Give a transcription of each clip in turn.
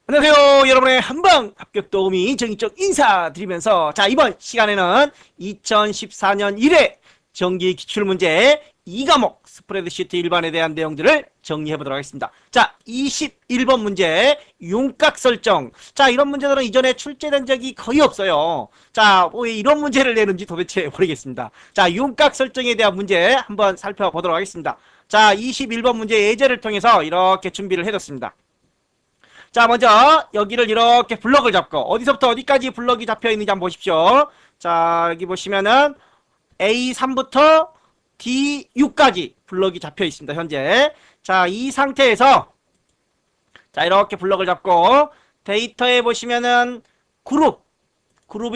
안녕하세요. 여러분의 한방 합격 도우미 정의적 인사드리면서 이번 시간에는 2014년 1회 정기 기출문제 2과목 스프레드시트 일반에 대한 내용들을 정리해 보도록 하겠습니다. 21번 문제 윤곽 설정. 이런 문제들은 이전에 출제된 적이 거의 없어요. 왜 이런 문제를 내는지 도대체 모르겠습니다. 윤곽 설정에 대한 문제 한번 살펴보도록 하겠습니다. 21번 문제 예제를 통해서 이렇게 준비를 해뒀습니다. 먼저 여기를 이렇게 블럭을 잡고 어디서부터 어디까지 블럭이 잡혀 있는지 한번 보십시오. 여기 보시면은 A3부터 D6까지 블럭이 잡혀 있습니다. 현재. 이 상태에서 이렇게 블럭을 잡고 데이터에 보시면은 그룹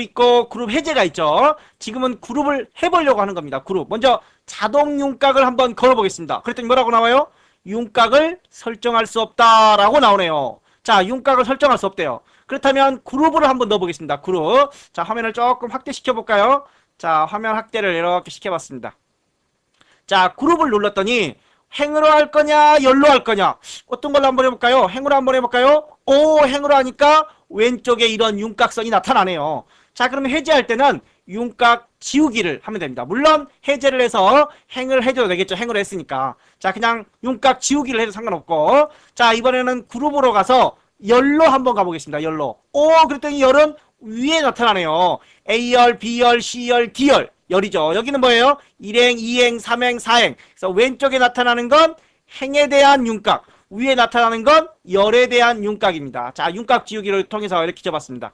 있고 그룹 해제가 있죠. 지금은 그룹을 해보려고 하는 겁니다. 그룹. 먼저 자동 윤곽을 한번 걸어보겠습니다. 그랬더니 뭐라고 나와요? 윤곽을 설정할 수 없다라고 나오네요. 윤곽을 설정할 수 없대요. 그렇다면 그룹을 한번 넣어보겠습니다. 그룹. 화면을 조금 확대시켜 볼까요? 화면 확대를 이렇게 시켜봤습니다. 그룹을 눌렀더니 행으로 할 거냐 열로 할 거냐, 어떤 걸로 한번 해볼까요? 행으로 한번 해볼까요? 행으로 하니까 왼쪽에 이런 윤곽선이 나타나네요. 그러면 해제할 때는 윤곽 지우기를 하면 됩니다. 물론 해제를 해서 행을 해줘도 되겠죠. 행으로 했으니까. 그냥 윤곽 지우기를 해도 상관없고. 이번에는 그룹으로 가서 열로 한번 가보겠습니다. 열로. 그랬더니 열은 위에 나타나네요. A열, B열, C열, D열. 열이죠. 여기는 뭐예요? 1행, 2행, 3행, 4행. 그래서 왼쪽에 나타나는 건 행에 대한 윤곽, 위에 나타나는 건 열에 대한 윤곽입니다. 윤곽 지우기를 통해서 이렇게 줘봤습니다.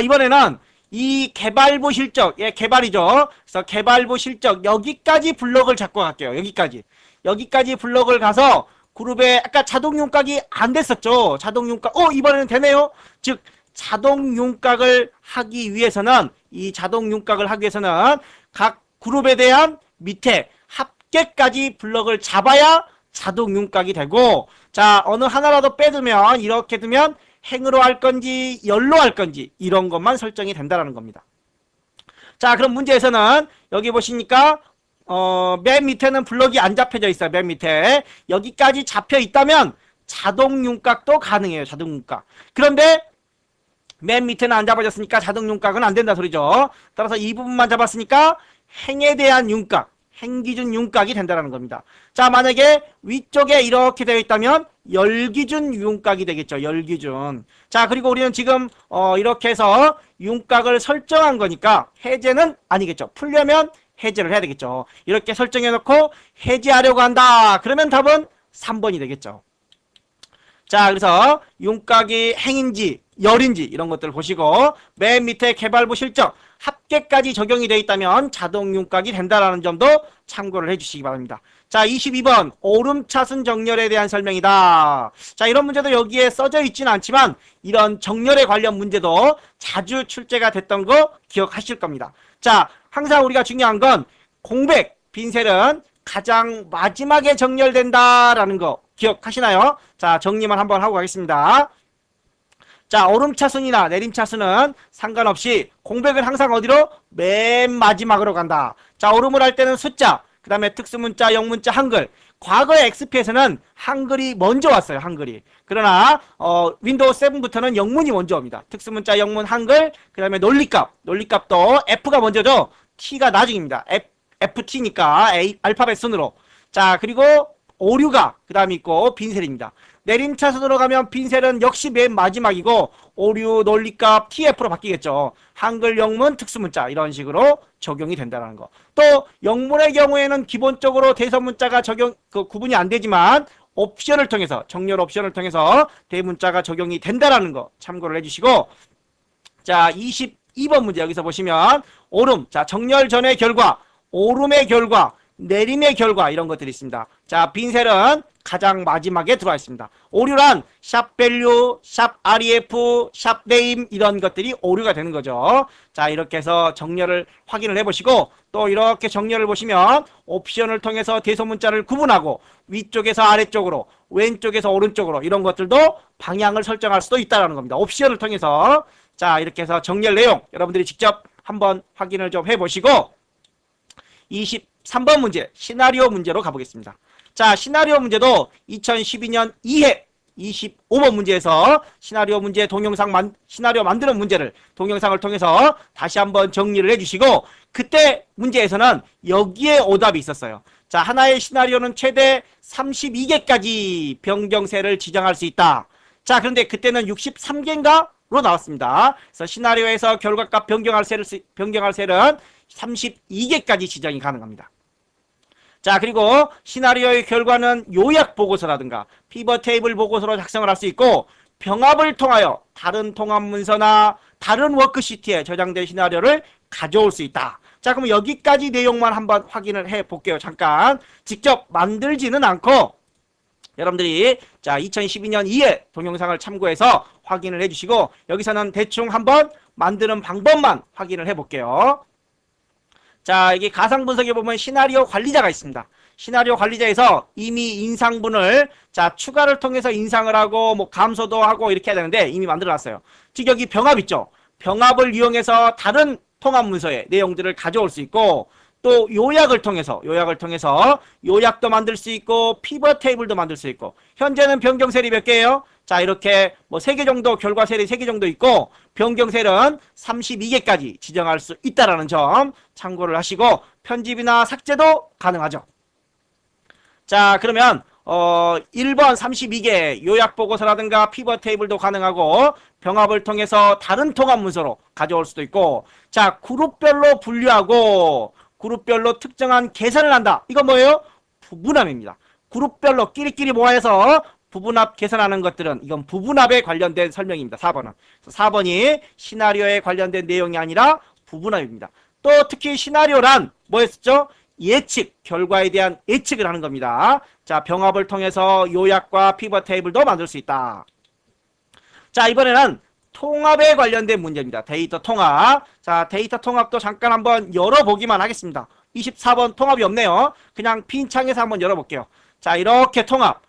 이번에는 이 개발부 실적, 개발이죠. 그래서 개발부 실적, 여기까지 블럭을 잡고 갈게요. 여기까지 블럭을 가서 그룹에 아까 자동 윤곽이 안 됐었죠. 자동 윤곽, 이번에는 되네요. 즉, 자동 윤곽을 하기 위해서는, 각 그룹에 대한 밑에 합계까지 블럭을 잡아야 자동 윤곽이 되고, 어느 하나라도 빼두면, 이렇게 두면 행으로 할 건지 열로 할 건지 이런 것만 설정이 된다는 겁니다. 그럼 문제에서는 여기 보시니까 맨 밑에는 블럭이 안 잡혀져 있어요. 맨 밑에 여기까지 잡혀 있다면 자동 윤곽도 가능해요. 자동 윤곽. 그런데 맨 밑에는 안 잡아졌으니까 자동 윤곽은 안 된다 소리죠. 따라서 이 부분만 잡았으니까 행에 대한 윤곽, 행기준 윤곽이 된다는 겁니다. 만약에 위쪽에 이렇게 되어 있다면 열기준 윤곽이 되겠죠. 열기준. 그리고 우리는 지금 이렇게 해서 윤곽을 설정한 거니까 해제는 아니겠죠. 풀려면 해제를 해야 되겠죠. 이렇게 설정해 놓고 해제하려고 한다. 그러면 답은 3번이 되겠죠. 그래서 윤곽이 행인지 열인지 이런 것들을 보시고, 맨 밑에 개발부 실적 합계까지 적용이 되어 있다면 자동 윤곽이 된다라는 점도 참고를 해주시기 바랍니다. 22번 오름차순 정렬에 대한 설명이다. 이런 문제도 여기에 써져 있지는 않지만 이런 정렬에 관련 문제도 자주 출제가 됐던 거 기억하실 겁니다. 항상 우리가 중요한 건 공백, 빈셀은 가장 마지막에 정렬된다라는 거 기억하시나요? 정리만 한번 하고 가겠습니다. 오름차순이나 내림차순은 상관없이 공백은 항상 어디로? 맨 마지막으로 간다. 오름을 할 때는 숫자, 그 다음에 특수문자, 영문자, 한글. 과거의 XP에서는 한글이 먼저 왔어요. 한글이. 그러나 윈도우 7부터는 영문이 먼저 옵니다. 특수문자, 영문, 한글, 그 다음에 논리값도 F가 먼저죠. T가 나중입니다. FT니까 알파벳 순으로. 그리고 오류가 그 다음에 있고 빈셀입니다. 내림차순으로 가면 빈셀은 역시 맨 마지막이고 오류, 논리값, TF로 바뀌겠죠. 한글, 영문, 특수문자 이런 식으로 적용이 된다는 거. 또 영문의 경우에는 기본적으로 대서문자가 구분이 안 되지만 옵션을 통해서, 정렬 옵션을 통해서 대문자가 적용이 된다는 거 참고를 해주시고, 22번 문제 여기서 보시면 오름, 정렬 전의 결과, 오름의 결과, 내림의 결과 이런 것들이 있습니다. 빈셀은 가장 마지막에 들어와 있습니다. 오류란 샵밸류, 샵ref, 샵네임 이런 것들이 오류가 되는 거죠. 이렇게 해서 정렬을 확인을 해보시고, 또 이렇게 정렬을 보시면 옵션을 통해서 대소문자를 구분하고 위쪽에서 아래쪽으로, 왼쪽에서 오른쪽으로 이런 것들도 방향을 설정할 수도 있다는 겁니다. 옵션을 통해서. 이렇게 해서 정렬 내용 여러분들이 직접 한번 확인을 좀 해보시고, 23번 문제 시나리오 문제로 가보겠습니다. 시나리오 문제도 2012년 2회 25번 문제에서 시나리오 문제 시나리오 만드는 문제를 동영상을 통해서 다시 한번 정리를 해주시고, 그때 문제에서는 여기에 오답이 있었어요. 자, 하나의 시나리오는 최대 32개까지 변경세를 지정할 수 있다. 자, 그런데 그때는 63개인가로 나왔습니다. 그래서 시나리오에서 결과값 변경할 세는 32개까지 지정이 가능합니다. 자, 그리고 시나리오의 결과는 요약 보고서라든가 피벗 테이블 보고서로 작성을 할 수 있고, 병합을 통하여 다른 통합 문서나 다른 워크시트에 저장된 시나리오를 가져올 수 있다. 자, 그럼 여기까지 내용만 한번 확인을 해 볼게요. 잠깐. 직접 만들지는 않고 여러분들이 자 2012년 2회 동영상을 참고해서 확인을 해주시고, 여기서는 대충 한번 만드는 방법만 확인을 해 볼게요. 자, 이게 가상분석에 보면 시나리오 관리자가 있습니다. 시나리오 관리자에서 이미 인상분을 자 추가를 통해서 인상을 하고 뭐 감소도 하고 이렇게 해야 되는데 이미 만들어 놨어요. 즉 여기 병합 있죠. 병합을 이용해서 다른 통합 문서의 내용들을 가져올 수 있고, 또 요약을 통해서 요약도 만들 수 있고 피벗 테이블도 만들 수 있고, 현재는 변경 셀이 몇 개예요? 자, 이렇게 뭐 3개 정도, 결과 셀이 3개 정도 있고 변경 셀은 32개까지 지정할 수 있다라는 점 참고를 하시고, 편집이나 삭제도 가능하죠. 자, 그러면 1번 32개 요약 보고서라든가 피벗 테이블도 가능하고, 병합을 통해서 다른 통합 문서로 가져올 수도 있고, 자, 그룹별로 분류하고 그룹별로 특정한 계산을 한다. 이건 뭐예요? 부분합입니다. 그룹별로 끼리끼리 모아서 부분합 계산하는 것들은 이건 부분합에 관련된 설명입니다. 4번은. 4번이 시나리오에 관련된 내용이 아니라 부분합입니다. 또 특히 시나리오란 뭐였었죠? 예측, 결과에 대한 예측을 하는 겁니다. 자, 병합을 통해서 요약과 피벗 테이블도 만들 수 있다. 자, 이번에는 통합에 관련된 문제입니다. 데이터 통합. 자, 데이터 통합도 잠깐 한번 열어보기만 하겠습니다. 24번 통합이 없네요. 그냥 빈 창에서 한번 열어볼게요. 자, 이렇게 통합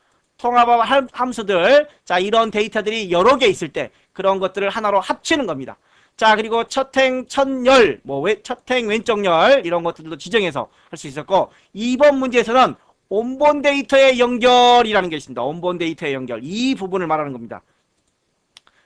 함수들, 자, 이런 데이터들이 여러 개 있을 때 그런 것들을 하나로 합치는 겁니다. 자, 그리고 첫행, 첫열, 첫행, 왼쪽 열, 이런 것들도 지정해서 할 수 있었고, 2번 문제에서는 온본 데이터의 연결이라는 게 있습니다. 온본 데이터의 연결. 이 부분을 말하는 겁니다.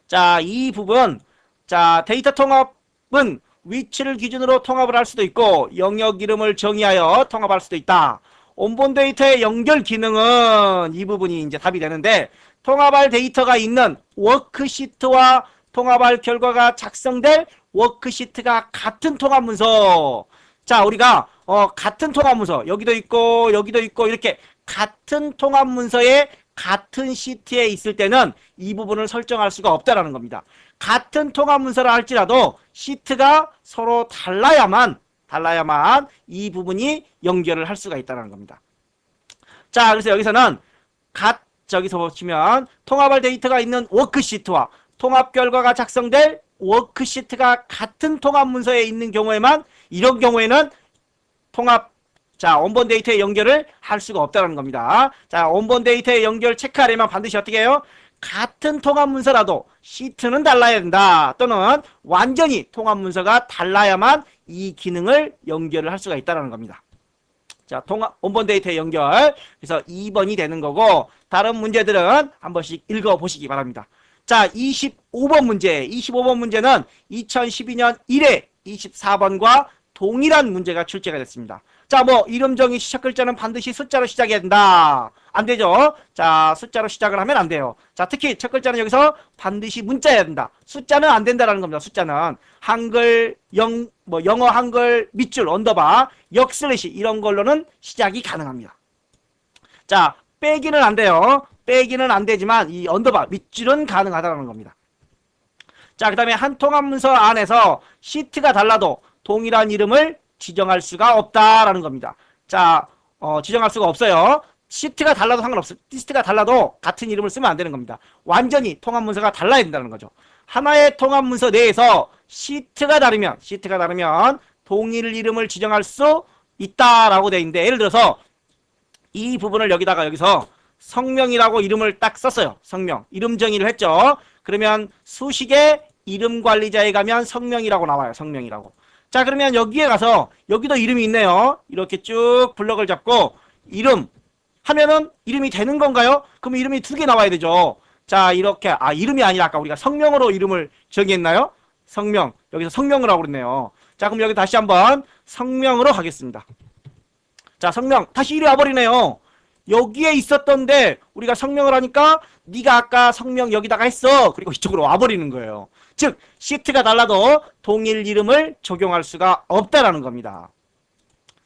자, 이 부분, 자, 데이터 통합은 위치를 기준으로 통합을 할 수도 있고, 영역 이름을 정의하여 통합할 수도 있다. 온본 데이터의 연결 기능은 이 부분이 이제 답이 되는데, 통합할 데이터가 있는 워크시트와 통합할 결과가 작성될 워크시트가 같은 통합 문서. 자, 우리가 같은 통합 문서, 여기도 있고 이렇게 같은 통합 문서에 같은 시트에 있을 때는 이 부분을 설정할 수가 없다라는 겁니다. 같은 통합 문서라 할지라도 시트가 서로 달라야만 이 부분이 연결을 할 수가 있다는 겁니다. 자, 그래서 여기서는 저기서 보시면 통합할 데이터가 있는 워크시트와 통합 결과가 작성될 워크시트가 같은 통합 문서에 있는 경우에만, 이런 경우에는 자, 온본 데이터의 연결을 할 수가 없다는 겁니다. 자, 온본 데이터의 연결 체크하려면 반드시 어떻게 해요? 같은 통합 문서라도 시트는 달라야 된다. 또는 완전히 통합 문서가 달라야만 이 기능을 연결을 할 수가 있다는 겁니다. 자, 온본 데이터의 연결. 그래서 2번이 되는 거고, 다른 문제들은 한 번씩 읽어보시기 바랍니다. 자, 25번 문제. 25번 문제는 2012년 1회 24번과 동일한 문제가 출제가 됐습니다. 자, 뭐 이름 정의 시작 글자는 반드시 숫자로 시작해야 된다. 안 되죠? 자, 숫자로 시작을 하면 안 돼요. 자, 특히 첫 글자는 여기서 반드시 문자여야 된다. 숫자는 안 된다라는 겁니다. 숫자는 한글, 영어 한글 밑줄 언더바, 역슬래시 이런 걸로는 시작이 가능합니다. 자, 빼기는 안 돼요. 빼기는 안 되지만 이 언더바 밑줄은 가능하다는 겁니다. 자, 그 다음에 한 통합 문서 안에서 시트가 달라도 동일한 이름을 지정할 수가 없다라는 겁니다. 자, 지정할 수가 없어요. 시트가 달라도 상관없어요. 시트가 달라도 같은 이름을 쓰면 안 되는 겁니다. 완전히 통합 문서가 달라야 된다는 거죠. 하나의 통합 문서 내에서 시트가 다르면 동일 이름을 지정할 수 있다라고 되어 있는데, 예를 들어서 이 부분을 여기서 성명이라고 이름을 딱 썼어요. 성명. 이름 정의를 했죠. 그러면 수식의 이름 관리자에 가면 성명이라고 나와요. 성명이라고. 자, 그러면 여기에 가서 여기도 이름이 있네요. 이렇게 쭉 블럭을 잡고 이름 하면은 이름이 되는 건가요? 그럼 이름이 2개 나와야 되죠. 자, 이렇게, 이름이 아니라 아까 우리가 성명으로 이름을 정의했나요? 성명. 여기서 성명을 하고 그랬네요. 자, 그럼 여기 다시 한번 성명으로 가겠습니다. 자, 성명. 다시 이리 와버리네요. 여기에 있었던데 우리가 성명을 하니까 네가 아까 성명 여기다가 했어. 그리고 이쪽으로 와버리는 거예요. 즉, 시트가 달라도 동일 이름을 적용할 수가 없다라는 겁니다.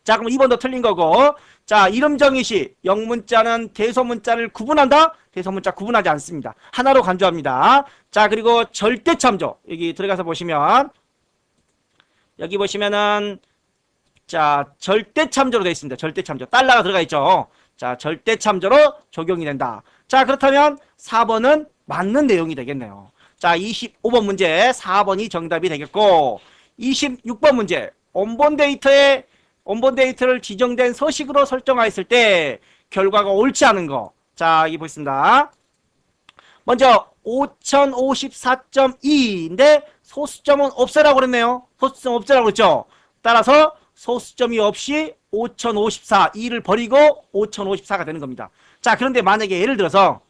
자, 그럼 2번도 틀린 거고. 자, 이름 정의 시 영문자는 대소문자를 구분한다? 대소문자 구분하지 않습니다. 하나로 간주합니다. 자, 그리고 절대참조. 여기 들어가서 보시면 여기 보시면은 자, 절대참조로 되어 있습니다. 절대참조. 달러가 들어가 있죠. 자, 절대참조로 적용이 된다. 자, 그렇다면 4번은 맞는 내용이 되겠네요. 자, 25번 문제 4번이 정답이 되겠고 26번 문제 온본 데이터를 지정된 서식으로 설정하였을 때 결과가 옳지 않은 거. 자, 여기 보겠습니다. 먼저 5054.2인데 소수점은 없애라고 그랬네요. 소수점 없애라고 그랬죠. 따라서 소수점이 없이 5054, 2를 버리고 5054가 되는 겁니다. 자, 그런데 만약에 예를 들어서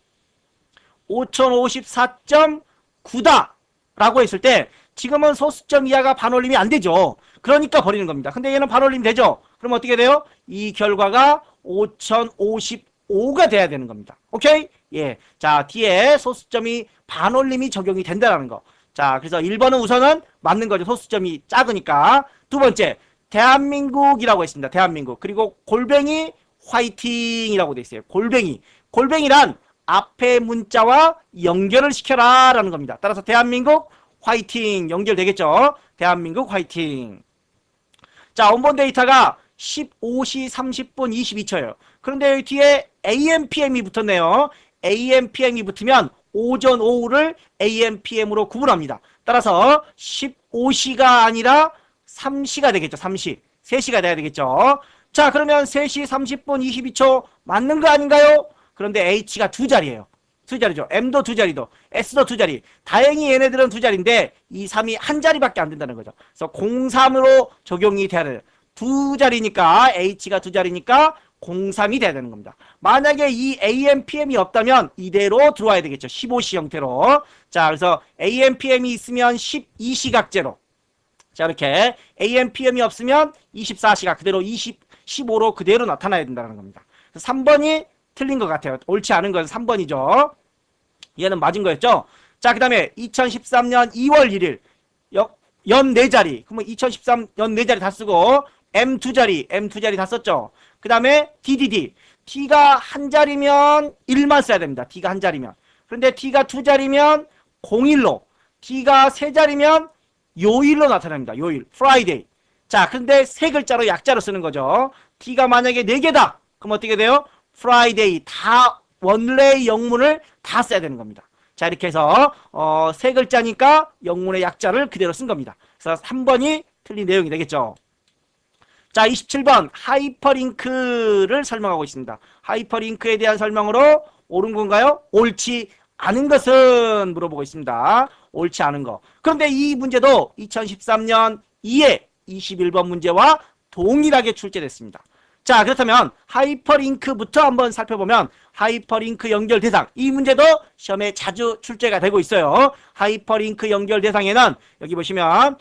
5054.9다 라고 했을 때 지금은 소수점 이하가 반올림이 안 되죠. 그러니까 버리는 겁니다. 근데 얘는 반올림 되죠. 그럼 어떻게 돼요? 이 결과가 5055가 돼야 되는 겁니다. 오케이? 예. 자, 뒤에 소수점이 반올림이 적용이 된다는 거. 자, 그래서 1번은 우선은 맞는 거죠. 소수점이 작으니까. 두 번째, 대한민국이라고 했습니다. 대한민국. 그리고 골뱅이 화이팅이라고 돼 있어요. 골뱅이. 골뱅이란 앞에 문자와 연결을 시켜라 라는 겁니다. 따라서 대한민국 화이팅 연결되겠죠. 대한민국 화이팅. 자, 온본 데이터가 15시 30분 22초예요. 그런데 여기 뒤에 AM, PM이 붙었네요. AM, PM이 붙으면 오전, 오후를 AM, PM으로 구분합니다. 따라서 15시가 아니라 3시가 되겠죠. 3시. 3시가 돼야 되겠죠. 자, 그러면 3시 30분 22초 맞는 거 아닌가요? 그런데 H가 두 자리예요. 두 자리죠. M도 두 자리도, S도 두 자리. 다행히 얘네들은 두 자리인데 2, 3이 한 자리밖에 안 된다는 거죠. 그래서 03으로 적용이 돼야 돼요. 두 자리니까 H가 두 자리니까 03이 돼야 되는 겁니다. 만약에 이 AM, PM이 없다면 이대로 들어와야 되겠죠. 15시 형태로. 자, 그래서 AM, PM이 있으면 12시각제로. 자, 이렇게 AM, PM이 없으면 24시각 그대로 15로 그대로 나타나야 된다는 겁니다. 3번이 틀린 것 같아요. 옳지 않은 건 3번이죠. 얘는 맞은 거였죠. 자, 그 다음에 2013년 2월 1일 연 4자리. 그러면 2013 연 4자리 다 쓰고 M 두 자리 다 썼죠. 그 다음에 DDD. T가 한 자리면 1만 써야 됩니다. T가 한 자리면. 그런데 T가 두 자리면 01로. T가 세 자리면 요일로 나타납니다. 요일. Friday. 자, 근데 세 글자로 약자로 쓰는 거죠. T가 만약에 4개다. 그럼 어떻게 돼요? Friday. 다 원래의 영문을 다 써야 되는 겁니다. 자, 이렇게 해서 세 글자니까 영문의 약자를 그대로 쓴 겁니다. 그래서 3번이 틀린 내용이 되겠죠. 자, 27번 하이퍼링크를 설명하고 있습니다. 하이퍼링크에 대한 설명으로 옳은 건가요? 옳지 않은 것은 물어보고 있습니다. 옳지 않은 거. 그런데 이 문제도 2013년 2회 21번 문제와 동일하게 출제됐습니다. 자, 그렇다면 하이퍼링크부터 한번 살펴보면 하이퍼링크 연결 대상. 이 문제도 시험에 자주 출제가 되고 있어요. 하이퍼링크 연결 대상에는 여기 보시면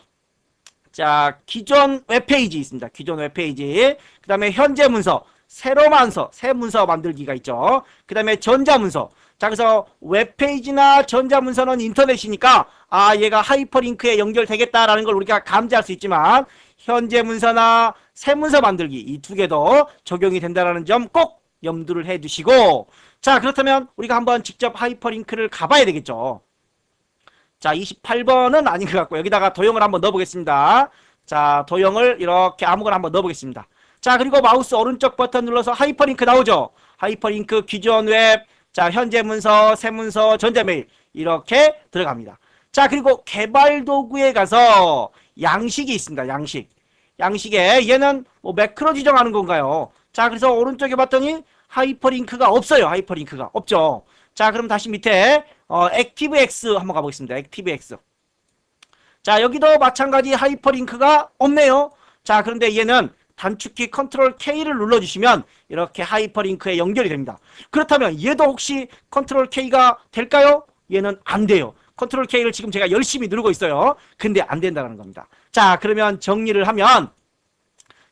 자, 기존 웹페이지 있습니다. 기존 웹페이지. 그 다음에 현재 문서, 새 문서 만들기가 있죠. 그 다음에 전자문서. 자, 그래서 웹페이지나 전자문서는 인터넷이니까 얘가 하이퍼링크에 연결되겠다라는 걸 우리가 감지할 수 있지만 현재 문서나 새 문서 만들기 이 두 개도 적용이 된다는 점 꼭 염두를 해 두시고, 자, 그렇다면 우리가 한번 직접 하이퍼링크를 가봐야 되겠죠. 자, 28번은 아닌 것 같고 여기다가 도형을 한번 넣어보겠습니다. 자, 도형을 이렇게 아무거나 한번 넣어보겠습니다. 자, 그리고 마우스 오른쪽 버튼 눌러서 하이퍼링크 나오죠. 하이퍼링크 기존 웹, 자, 현재 문서, 새 문서, 전자메일 이렇게 들어갑니다. 자, 그리고 개발 도구에 가서 양식이 있습니다. 양식에 얘는 뭐 매크로 지정하는 건가요? 자, 그래서 오른쪽에 봤더니 하이퍼링크가 없어요. 하이퍼링크가 없죠. 자, 그럼 다시 밑에 ActiveX 한번 가보겠습니다. ActiveX. 자, 여기도 마찬가지 하이퍼링크가 없네요. 자, 그런데 얘는 단축키 컨트롤 K를 눌러주시면 이렇게 하이퍼링크에 연결이 됩니다. 그렇다면 얘도 혹시 컨트롤 K가 될까요? 얘는 안 돼요. 컨트롤 K를 지금 제가 열심히 누르고 있어요. 근데 안 된다는 겁니다. 자, 그러면 정리를 하면,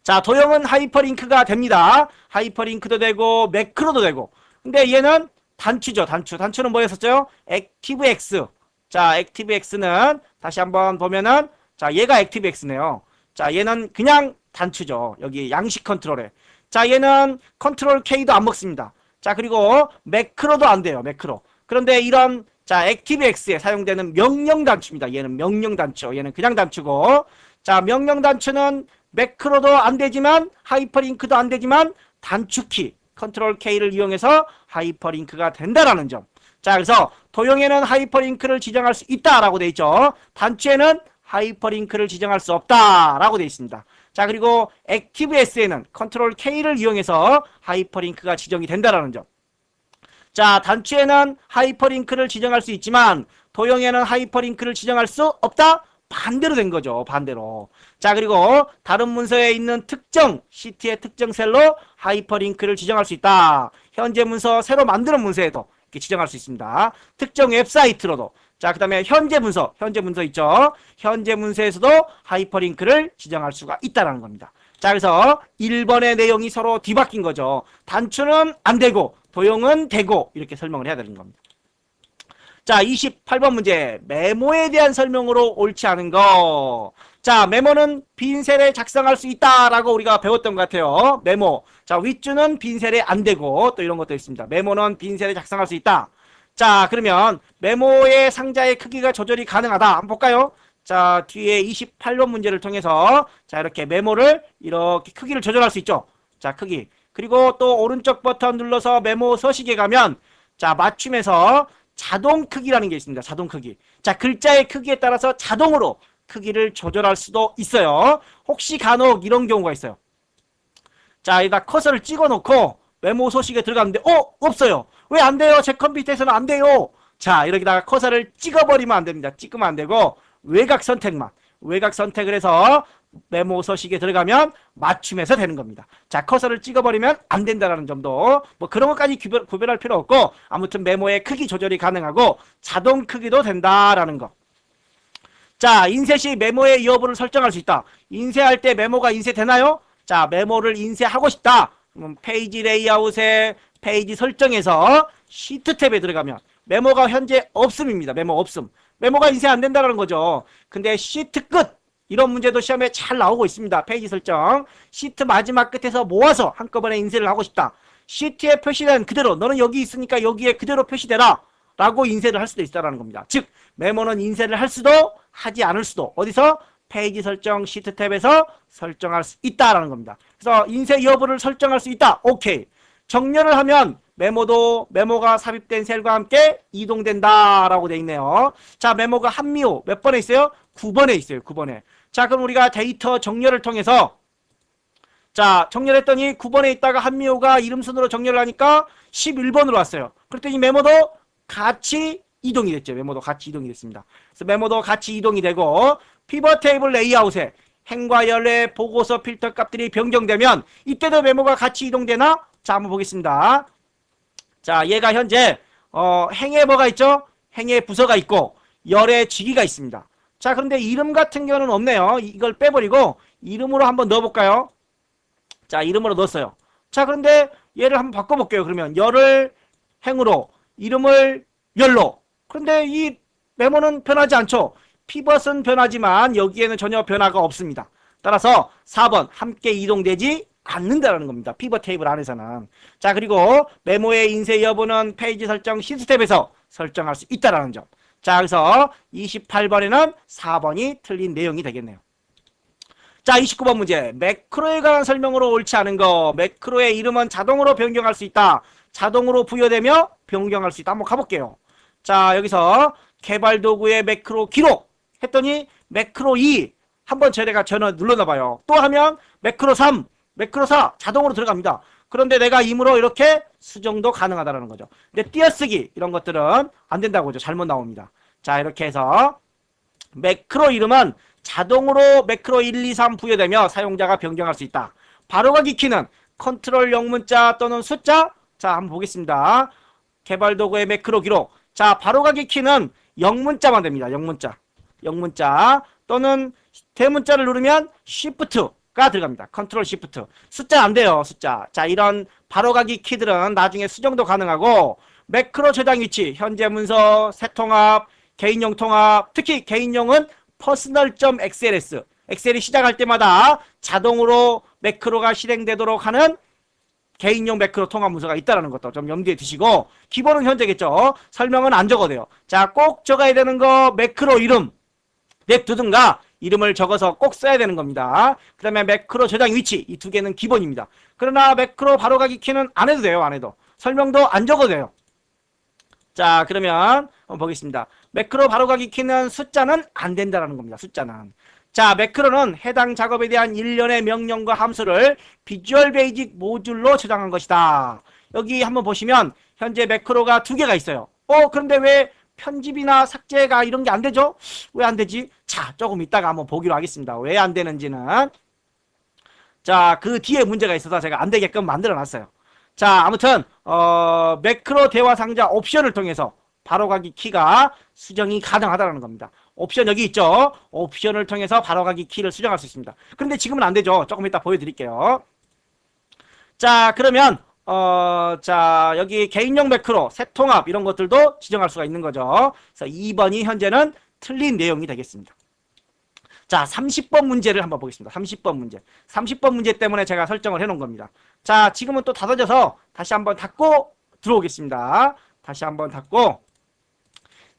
자, 도형은 하이퍼링크가 됩니다. 하이퍼링크도 되고 매크로도 되고. 근데 얘는 단추죠. 단추는 뭐였었죠? 액티브X. 자, 액티브X는 다시 한번 보면은, 자, 얘가 액티브X네요. 자, 얘는 그냥 단추죠. 여기 양식 컨트롤에. 자, 얘는 컨트롤 K도 안 먹습니다. 자, 그리고 매크로도 안 돼요. 매크로. 그런데 이런, 자, 액티브X에 사용되는 명령 단추입니다. 얘는 명령 단추. 얘는 그냥 단추고. 자, 명령 단추는 매크로도 안 되지만 하이퍼링크도 안 되지만 단축키 컨트롤 K를 이용해서 하이퍼링크가 된다라는 점. 자, 그래서 도형에는 하이퍼링크를 지정할 수 있다라고 되어 있죠. 단추에는 하이퍼링크를 지정할 수 없다라고 되어 있습니다. 자, 그리고 액티브S에는 컨트롤 K를 이용해서 하이퍼링크가 지정이 된다라는 점. 자, 단추에는 하이퍼링크를 지정할 수 있지만 도형에는 하이퍼링크를 지정할 수 없다? 반대로 된 거죠. 반대로. 자, 그리고 다른 문서에 있는 특정 시트의 특정 셀로 하이퍼링크를 지정할 수 있다. 현재 문서 새로 만드는 문서에도 이렇게 지정할 수 있습니다. 특정 웹사이트로도. 자, 그 다음에 현재 문서 있죠. 현재 문서에서도 하이퍼링크를 지정할 수가 있다는 겁니다. 자, 그래서 1번의 내용이 서로 뒤바뀐 거죠. 단추는 안 되고 도형은 되고 이렇게 설명을 해야 되는 겁니다. 자, 28번 문제. 메모에 대한 설명으로 옳지 않은 거. 자, 메모는 빈셀에 작성할 수 있다라고 우리가 배웠던 것 같아요. 메모. 자, 윗줄은 빈셀에 안 되고 또 이런 것도 있습니다. 메모는 빈셀에 작성할 수 있다. 자, 그러면 메모의 상자의 크기가 조절이 가능하다. 한번 볼까요? 자, 뒤에 28번 문제를 통해서 자, 이렇게 메모를 이렇게 크기를 조절할 수 있죠. 자, 크기. 그리고 또 오른쪽 버튼 눌러서 메모 서식에 가면 자, 맞춤에서 자동 크기라는 게 있습니다. 자동 크기. 자, 글자의 크기에 따라서 자동으로 크기를 조절할 수도 있어요. 혹시 간혹 이런 경우가 있어요. 자, 여기다 커서를 찍어 놓고 메모 서식에 들어갔는데 없어요. 왜 안 돼요? 제 컴퓨터에서는 안 돼요. 자, 이렇게다가 커서를 찍어버리면 안 됩니다. 찍으면 안 되고 외곽 선택을 해서 메모 서식에 들어가면 맞춤해서 되는 겁니다. 자, 커서를 찍어버리면 안 된다는 점도 뭐 그런 것까지 구별할 필요 없고 아무튼 메모의 크기 조절이 가능하고 자동 크기도 된다라는 거. 자, 인쇄 시 메모의 여부를 설정할 수 있다. 인쇄할 때 메모가 인쇄되나요? 자, 메모를 인쇄하고 싶다. 페이지 레이아웃에 페이지 설정에서 시트 탭에 들어가면 메모가 현재 없음입니다. 메모 없음. 메모가 인쇄 안 된다는 거죠. 근데 시트 끝 이런 문제도 시험에 잘 나오고 있습니다. 페이지 설정. 시트 마지막 끝에서 모아서 한꺼번에 인쇄를 하고 싶다. 시트에 표시된 그대로 너는 여기 있으니까 여기에 그대로 표시되라 라고 인쇄를 할 수도 있다는 겁니다. 즉 메모는 인쇄를 할 수도 하지 않을 수도 어디서? 페이지 설정 시트 탭에서 설정할 수 있다라는 겁니다. 그래서 인쇄 여부를 설정할 수 있다. 오케이. 정렬을 하면 메모가 삽입된 셀과 함께 이동된다라고 되어 있네요. 자, 메모가 한미호 몇 번에 있어요? 9번에 있어요. 9번에. 자, 그럼 우리가 데이터 정렬을 통해서 자, 정렬했더니 9번에 있다가 한미호가 이름순으로 정렬을 하니까 11번으로 왔어요. 그랬더니 메모도 같이 이동이 됐죠. 메모도 같이 이동이 됐습니다. 그래서 메모도 같이 이동이 되고 피벗 테이블 레이아웃에 행과 연례 보고서 필터 값들이 변경되면 이때도 메모가 같이 이동되나? 자, 한번 보겠습니다. 자, 얘가 현재 행에 뭐가 있죠? 행에 부서가 있고 열에 직위가 있습니다. 자, 그런데 이름 같은 경우는 없네요. 이걸 빼버리고 이름으로 한번 넣어볼까요? 자, 이름으로 넣었어요. 자, 그런데 얘를 한번 바꿔볼게요. 그러면 열을 행으로 이름을 열로. 그런데 이 메모는 변하지 않죠. 피벗은 변하지만 여기에는 전혀 변화가 없습니다. 따라서 4번 함께 이동되지 않는다는 겁니다. 피벗 테이블 안에서는. 자, 그리고 메모의 인쇄 여부는 페이지 설정 시스템에서 설정할 수 있다는 점. 자, 그래서 28번에는 4번이 틀린 내용이 되겠네요. 자, 29번 문제. 매크로에 관한 설명으로 옳지 않은 거. 매크로의 이름은 자동으로 변경할 수 있다. 자동으로 부여되며 변경할 수 있다. 한번 가볼게요. 자, 여기서 개발 도구의 매크로 기록 했더니 매크로 2 한번 저희가 전원 눌러놔봐요. 또 하면 매크로 3, 매크로 4 자동으로 들어갑니다. 그런데 내가 임으로 이렇게 수정도 가능하다는 거죠. 근데 띄어쓰기 이런 것들은 안 된다고 하죠. 잘못 나옵니다. 자, 이렇게 해서 매크로 이름은 자동으로 매크로 1, 2, 3 부여되며 사용자가 변경할 수 있다. 바로가기 키는 컨트롤 영문자 또는 숫자. 자, 한번 보겠습니다. 개발 도구의 매크로 기록. 자, 바로가기 키는 영문자만 됩니다. 영문자 또는 대문자를 누르면 Shift가 들어갑니다. 컨트롤 Shift. 숫자 안 돼요. 숫자. 자, 이런 바로가기 키들은 나중에 수정도 가능하고, 매크로 저장 위치, 현재 문서, 새 통합, 개인용 통합, 특히 개인용은 personal.xls, 엑셀이 시작할 때마다 자동으로 매크로가 실행되도록 하는 개인용 매크로 통합 문서가 있다는 것도 좀 염두에 두시고, 기본은 현재겠죠. 설명은 안 적어도 돼요. 자, 꼭 적어야 되는 거 매크로 이름 냅두든가 이름을 적어서 꼭 써야 되는 겁니다. 그 다음에 매크로 저장 위치, 이 두 개는 기본입니다. 그러나 매크로 바로가기 키는 안 해도 돼요. 안 해도. 설명도 안 적어도 돼요. 자, 그러면 한번 보겠습니다. 매크로 바로가기 키는 숫자는 안 된다는 겁니다. 숫자는. 자, 매크로는 해당 작업에 대한 일련의 명령과 함수를 비주얼 베이직 모듈로 저장한 것이다. 여기 한번 보시면 현재 매크로가 두 개가 있어요. 그런데 왜 편집이나 삭제가 이런 게 안 되죠? 왜 안 되지? 자, 조금 이따가 한번 보기로 하겠습니다. 왜 안 되는지는. 자, 그 뒤에 문제가 있어서 제가 안 되게끔 만들어 놨어요. 자, 아무튼 매크로 대화 상자 옵션을 통해서 바로가기 키가 수정이 가능하다는 겁니다. 옵션 여기 있죠? 옵션을 통해서 바로가기 키를 수정할 수 있습니다. 그런데 지금은 안 되죠. 조금 이따 보여드릴게요. 자, 그러면 자, 여기 개인용 매크로, 새 통합 이런 것들도 지정할 수가 있는 거죠. 그래서 2번이 현재는 틀린 내용이 되겠습니다. 자, 30번 문제를 한번 보겠습니다. 30번 문제. 30번 문제 때문에 제가 설정을 해놓은 겁니다. 자, 지금은 또 닫아져서 다시 한번 닫고 들어오겠습니다. 다시 한번 닫고.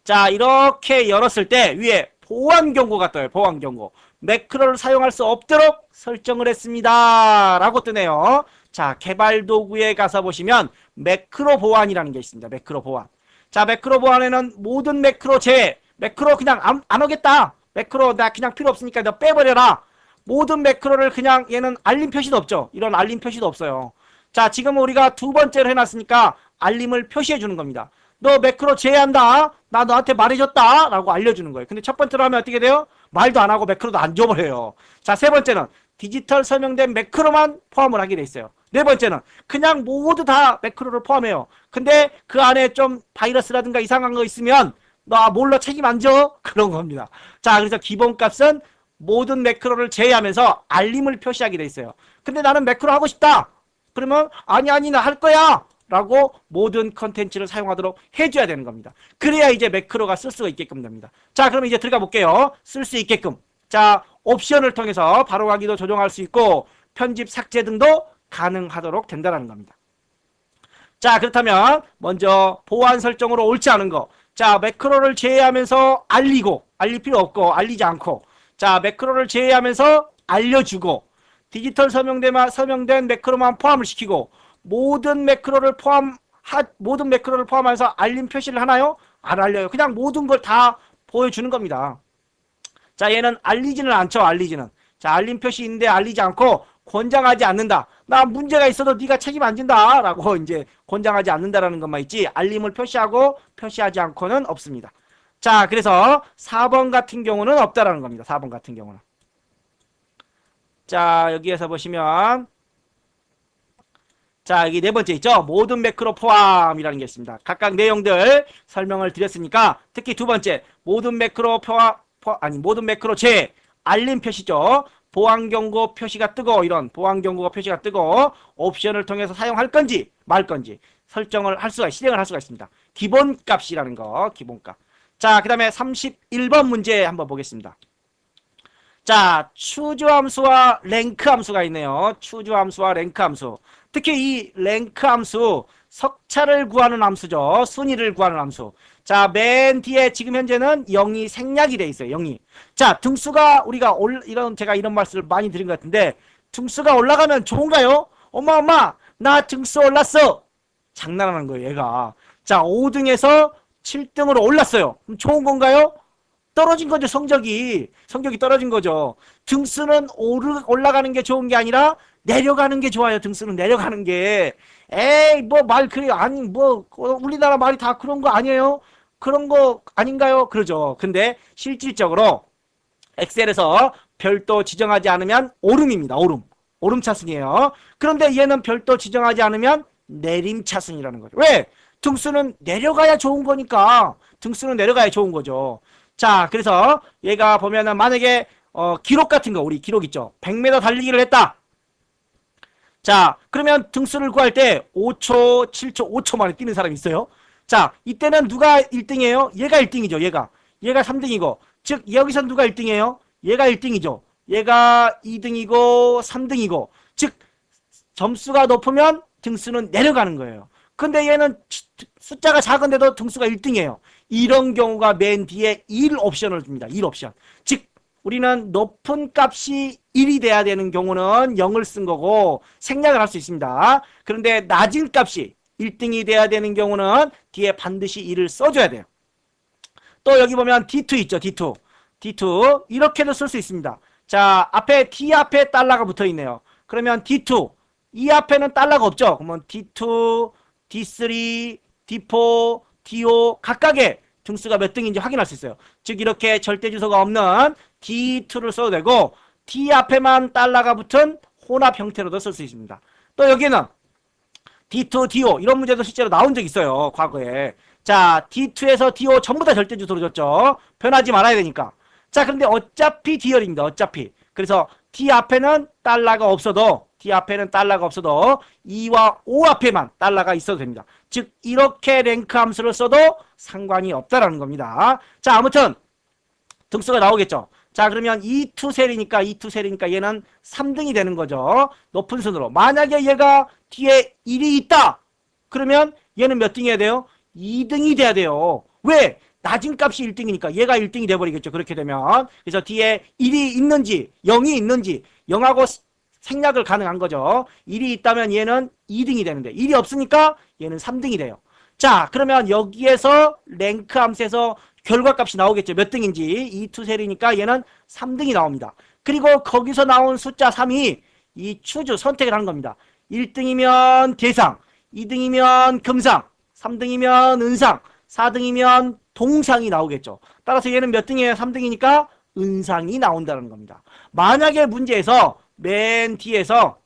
자, 이렇게 열었을 때 위에 보안 경고가 떠요. 보안 경고. 매크로를 사용할 수 없도록 설정을 했습니다. 라고 뜨네요. 자, 개발 도구에 가서 보시면 매크로 보안이라는 게 있습니다. 매크로 보안. 자, 매크로 보안에는 모든 매크로 제외. 매크로 그냥 안 오겠다. 매크로 나 그냥 필요 없으니까 너 빼버려라. 모든 매크로를 그냥 얘는 알림 표시도 없죠. 이런 알림 표시도 없어요. 자, 지금 우리가 두 번째로 해놨으니까 알림을 표시해 주는 겁니다. 너 매크로 제외한다. 나 너한테 말해줬다. 라고 알려주는 거예요. 근데 첫 번째로 하면 어떻게 돼요? 말도 안 하고 매크로도 안 줘버려요. 자, 세 번째는 디지털 설명된 매크로만 포함을 하게 돼 있어요. 네 번째는 그냥 모두 다 매크로를 포함해요. 근데 그 안에 좀 바이러스라든가 이상한 거 있으면 나 몰라 책임 안 져? 그런 겁니다. 자, 그래서 기본값은 모든 매크로를 제외하면서 알림을 표시하게 돼 있어요. 근데 나는 매크로 하고 싶다. 그러면 아니 나 할 거야. 라고 모든 컨텐츠를 사용하도록 해줘야 되는 겁니다. 그래야 이제 매크로가 쓸 수가 있게끔 됩니다. 자, 그럼 이제 들어가 볼게요. 쓸 수 있게끔. 자, 옵션을 통해서 바로가기도 조정할 수 있고 편집 삭제 등도 가능하도록 된다는 겁니다. 자, 그렇다면 먼저 보안 설정으로 옳지 않은 거. 자, 매크로를 제외하면서 알릴 필요 없고 알리지 않고, 자, 매크로를 제외하면서 알려주고, 디지털 서명된 매크로만 포함을 시키고, 모든 매크로를 포함해서 알림 표시를 하나요? 안 알려요. 그냥 모든 걸 다 보여주는 겁니다. 자, 얘는 알리지는 않죠. 알리지는. 자, 알림 표시 있는데 알리지 않고 권장하지 않는다. 나 문제가 있어도 네가 책임 안 진다. 라고 이제 권장하지 않는다라는 것만 있지, 알림을 표시하고 표시하지 않고는 없습니다. 자, 그래서 4번 같은 경우는 없다라는 겁니다. 4번 같은 경우는. 자, 여기에서 보시면 자, 여기 네 번째 있죠. 모든 매크로 포함이라는 게 있습니다. 각각 내용들 설명을 드렸으니까 특히 두 번째 모든 매크로 모든 매크로 제외, 알림 표시죠. 보안 경고 표시가 뜨고, 이런 보안 경고가 표시가 뜨고 옵션을 통해서 사용할 건지 말 건지 설정을 실행을 할 수가 있습니다. 기본값이라는 거, 기본값. 자, 그 다음에 31번 문제 한번 보겠습니다. 자, 추주 함수와 랭크 함수가 있네요. 추주 함수와 랭크 함수. 특히 이 랭크 함수, 석차를 구하는 함수죠. 순위를 구하는 함수. 자, 맨 뒤에 지금 현재는 0이 생략이 돼 있어요. 0이. 자, 등수가 우리가 제가 이런 말씀을 많이 드린 것 같은데, 등수가 올라가면 좋은가요? 엄마, 나 등수 올랐어. 장난하는 거예요, 얘가. 자, 5등에서 7등으로 올랐어요. 그럼 좋은 건가요? 떨어진 거죠, 성적이 떨어진 거죠. 등수는 올라가는 게 좋은 게 아니라 내려가는 게 좋아요. 등수는 내려가는 게. 에이, 뭐 말 그래요. 아니, 뭐 우리나라 말이 다 그런 거 아니에요? 그런 거 아닌가요? 그러죠. 근데 실질적으로 엑셀에서 별도 지정하지 않으면 오름입니다. 오름차순이에요. 그런데 얘는 별도 지정하지 않으면 내림차순이라는 거죠. 왜? 등수는 내려가야 좋은 거니까. 등수는 내려가야 좋은 거죠. 자, 그래서 얘가 보면은 만약에 기록 같은 거, 우리 기록 있죠. 100m 달리기를 했다. 자, 그러면 등수를 구할 때 5초, 7초, 5초 만에 뛰는 사람이 있어요. 자, 이때는 누가 1등이에요? 얘가 1등이죠. 얘가 3등이고. 즉 여기서 누가 1등이에요? 얘가 1등이죠. 얘가 2등이고 3등이고. 즉 점수가 높으면 등수는 내려가는 거예요. 근데 얘는 숫자가 작은데도 등수가 1등이에요. 이런 경우가 맨 뒤에 1 옵션을 줍니다. 1 옵션. 즉 우리는 높은 값이 1이 돼야 되는 경우는 0을 쓴 거고 생략을 할 수 있습니다. 그런데 낮은 값이 1등이 돼야 되는 경우는 뒤에 반드시 1을 써줘야 돼요. 또 여기 보면 D2 있죠. D2 이렇게도 쓸 수 있습니다. 자, 앞에 D 앞에 달러가 붙어 있네요. 그러면 D2 이 앞에는 달러가 없죠. 그러면 D2, D3, D4, D5 각각의 등수가 몇 등인지 확인할 수 있어요. 즉 이렇게 절대 주소가 없는 D2를 써도 되고 D 앞에만 달러가 붙은 혼합 형태로도 쓸 수 있습니다. 또 여기는 D2, D5 이런 문제도 실제로 나온 적 있어요. 과거에. 자, D2에서 D5 전부 다 절대 주소로 줬죠. 변하지 말아야 되니까. 자, 그런데 어차피 D열입니다. 어차피. 그래서 D 앞에는 달러가 없어도 2와 5 앞에만 달러가 있어도 됩니다. 즉 이렇게 랭크 함수를 써도 상관이 없다라는 겁니다. 자, 아무튼 등수가 나오겠죠. 자, 그러면 E2 셀이니까 얘는 3등이 되는 거죠. 높은 순으로. 만약에 얘가 뒤에 1이 있다. 그러면 얘는 몇 등이 해야 돼요? 2등이 돼야 돼요. 왜? 낮은 값이 1등이니까 얘가 1등이 돼버리겠죠. 그렇게 되면. 그래서 뒤에 1이 있는지 0이 있는지 0하고 생략을 가능한 거죠. 1이 있다면 얘는 2등이 되는데 1이 없으니까 얘는 3등이 돼요. 자, 그러면 여기에서 랭크 함수에서 결과값이 나오겠죠. 몇 등인지. E2 셀이니까 얘는 3등이 나옵니다. 그리고 거기서 나온 숫자 3이 이 추주 선택을 한 겁니다. 1등이면 대상, 2등이면 금상, 3등이면 은상, 4등이면 동상이 나오겠죠. 따라서 얘는 몇 등이에요? 3등이니까 은상이 나온다는 겁니다. 만약에 문제에서 맨 뒤에서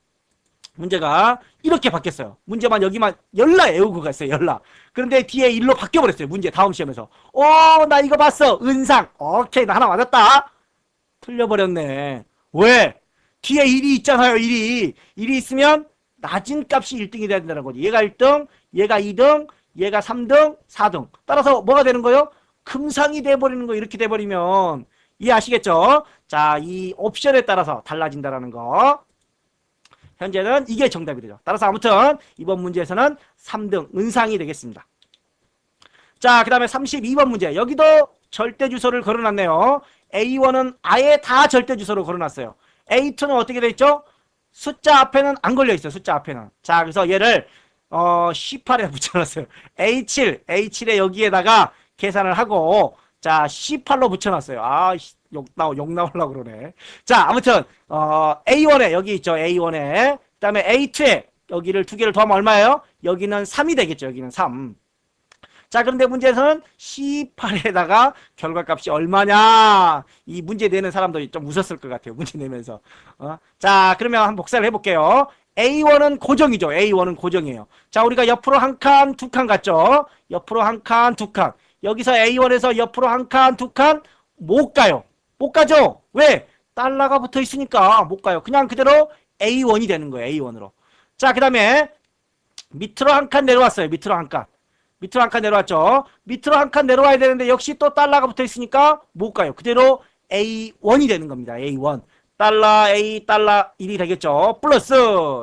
문제가 이렇게 바뀌었어요. 문제만 여기만 열라 외우고 갔어요. 열라. 그런데 뒤에 1로 바뀌어버렸어요. 문제 다음 시험에서. 나 이거 봤어. 은상. 오케이, 나 하나 맞았다. 틀려버렸네. 왜? 뒤에 1이 있잖아요. 1이 있으면 낮은 값이 1등이 돼야 된다는 거지. 얘가 1등, 얘가 2등, 얘가 3등, 4등. 따라서 뭐가 되는 거예요? 금상이 돼버리는 거. 이렇게 돼버리면 이해하시겠죠? 자, 이 옵션에 따라서 달라진다는 거. 현재는 이게 정답이 되죠. 따라서 아무튼 이번 문제에서는 3등 은상이 되겠습니다. 자, 그 다음에 32번 문제. 여기도 절대 주소를 걸어놨네요. A1은 아예 다 절대 주소로 걸어놨어요. A2는 어떻게 돼 있죠? 숫자 앞에는 안 걸려 있어요. 숫자 앞에는. 자, 그래서 얘를 18에 붙여놨어요. A7에 여기에다가 계산을 하고 자, C8로 붙여놨어요. 욕 나오려고 그러네. 자, 아무튼 A1에 여기 있죠. A1에. 그 다음에 A2에 여기를 두 개를 더하면 얼마예요? 여기는 3이 되겠죠. 여기는 3. 자, 그런데 문제에서는 C8에다가 결과값이 얼마냐. 이 문제 내는 사람도 좀 웃었을 것 같아요. 문제 내면서. 자, 그러면 한번 복사를 해볼게요. A1은 고정이죠. A1은 고정이에요. 자, 우리가 옆으로 한 칸, 두 칸 갔죠. 옆으로 한 칸, 두 칸. 여기서 A1에서 옆으로 한 칸, 두 칸 못 가요. 못 가죠? 왜? 달러가 붙어 있으니까 못 가요. 그냥 그대로 A1이 되는 거예요. A1으로. 자, 그 다음에 밑으로 한 칸 내려왔어요. 밑으로 한 칸 내려왔죠. 밑으로 한 칸 내려와야 되는데 역시 또 달러가 붙어 있으니까 못 가요. 그대로 A1이 되는 겁니다. A1. 달러 A 달러 1이 되겠죠. 플러스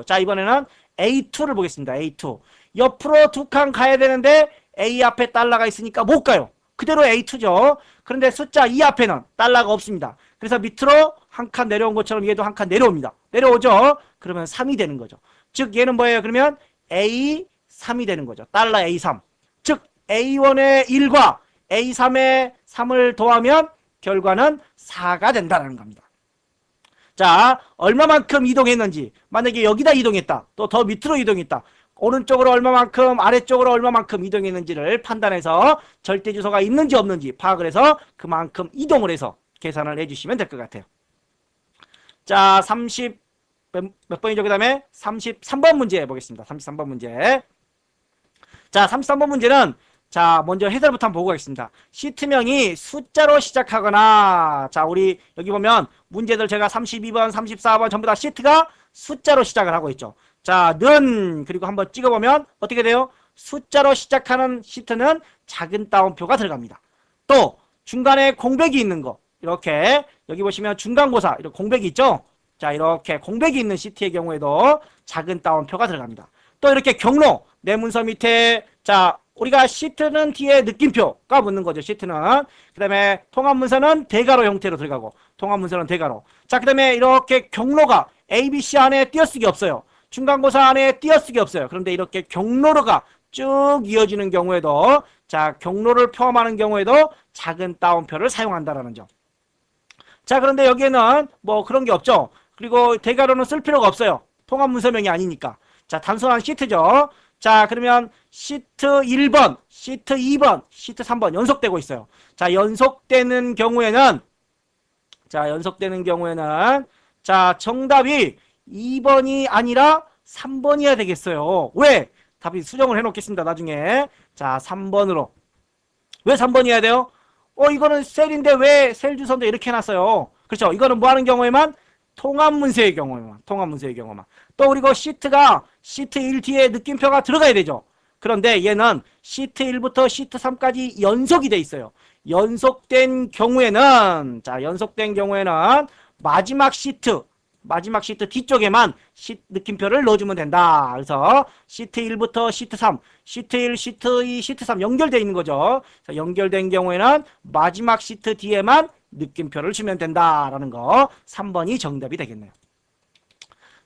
자, 이번에는 A2를 보겠습니다. A2. 옆으로 두 칸 가야 되는데 A 앞에 달러가 있으니까 못 가요. 그대로 A2죠. 그런데 숫자 2 앞에는 달러가 없습니다. 그래서 밑으로 한 칸 내려온 것처럼 얘도 한 칸 내려옵니다. 내려오죠. 그러면 3이 되는 거죠. 즉 얘는 뭐예요? 그러면 A3이 되는 거죠. 달러 A3. 즉 A1의 1과 A3의 3을 더하면 결과는 4가 된다는 겁니다. 자, 얼마만큼 이동했는지. 만약에 여기다 이동했다. 또 더 밑으로 이동했다. 오른쪽으로 얼마만큼, 아래쪽으로 얼마만큼 이동했는지를 판단해서 절대 주소가 있는지 없는지 파악을 해서 그만큼 이동을 해서 계산을 해주시면 될 것 같아요. 자, 몇 번이죠? 그 다음에 33번 문제 해보겠습니다. 33번 문제. 자, 33번 문제는 자, 먼저 해설부터 한번 보고 가겠습니다. 시트명이 숫자로 시작하거나, 자, 우리 여기 보면 문제들 제가 32번, 34번 전부 다 시트가 숫자로 시작을 하고 있죠. 자, 그리고 한번 찍어보면 어떻게 돼요? 숫자로 시작하는 시트는 작은 따옴표가 들어갑니다. 또 중간에 공백이 있는 거, 이렇게 여기 보시면 중간고사 이렇게 공백이 있죠. 자, 이렇게 공백이 있는 시트의 경우에도 작은 따옴표가 들어갑니다. 또 이렇게 경로, 내 문서 밑에, 자, 우리가 시트는 뒤에 느낌표가 붙는 거죠. 시트는. 그 다음에 통합문서는 대괄호 형태로 들어가고, 통합문서는 대괄호. 자, 그 다음에 이렇게 경로가 ABC 안에 띄어쓰기 없어요. 중간고사 안에 띄어쓰기 없어요. 그런데 이렇게 경로가 쭉 이어지는 경우에도, 자, 경로를 포함하는 경우에도 작은 따옴표를 사용한다라는 점. 자, 그런데 여기에는 뭐 그런 게 없죠. 그리고 대괄호는 쓸 필요가 없어요. 통합문서명이 아니니까. 자, 단순한 시트죠. 자, 그러면 시트 1번, 시트 2번, 시트 3번 연속되고 있어요. 자, 연속되는 경우에는 자, 정답이 2번이 아니라 3번이어야 되겠어요. 왜? 답이 수정을 해놓겠습니다. 나중에. 자, 3번으로. 왜 3번이어야 돼요? 이거는 셀인데 왜 셀 주소인데 이렇게 해놨어요. 그렇죠. 이거는 뭐 하는 경우에만? 통합문서의 경우에만. 또 그리고 시트가 시트 1 뒤에 느낌표가 들어가야 되죠. 그런데 얘는 시트 1부터 시트 3까지 연속이 돼 있어요. 연속된 경우에는 마지막 시트 뒤쪽에만 느낌표를 넣어주면 된다. 그래서 시트 1부터 시트 3, 시트 1, 시트 2, 시트 3 연결되어 있는 거죠. 연결된 경우에는 마지막 시트 뒤에만 느낌표를 주면 된다라는 거. 3번이 정답이 되겠네요.